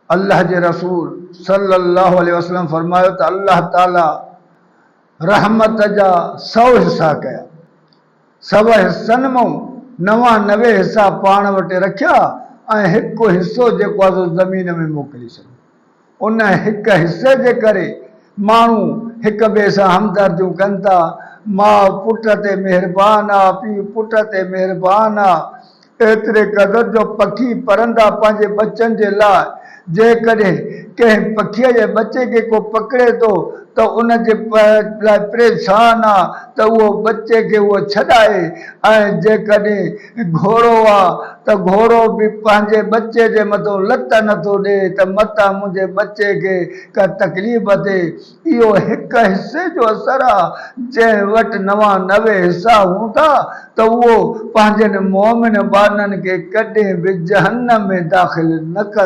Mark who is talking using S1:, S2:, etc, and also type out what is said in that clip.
S1: अल्लाह जे रसूल सल्लल्लाहु अलैहि वसल्लम फरमायो त अल्लाह ताला रहमत जा 100 हिस्सा कया, 100 हिस्सनि मां 99 हिस्सा पाण वटि रखिया ऐं हिकु हिस्सो जेको आहे ज़मीन में मोकिले छॾियो। उन हिकु हिस्से जे करे माण्हू हिक ॿिए सां हमदर्दियूं कनि था। माउ पुट ते महिरबान आहे, पीउ पुट ते महिरबान आहे। एतिरे क़दर जो पखी परंदा पंहिंजे बचनि जे लाइ जेकॾहिं कंहिं पखीअ जे बचे खे को पकिड़े थो त उन जे लाइ परेशान आहे त उहो बचे खे उहो छॾाए, ऐं जेकॾहिं घोड़ो आहे त घोड़ो बि पंहिंजे बचे जे मथां लत नथो ॾे त मतां मुंहिंजे बचे खे का तकलीफ़ थिए। इहो हिकु हिस्से जो असरु आहे। जंहिं वटि 99 हिस्सा हूंदा त उहो पंहिंजनि मोमिन ॿारनि खे कॾहिं बि जहन्नम में दाख़िल न कंदो।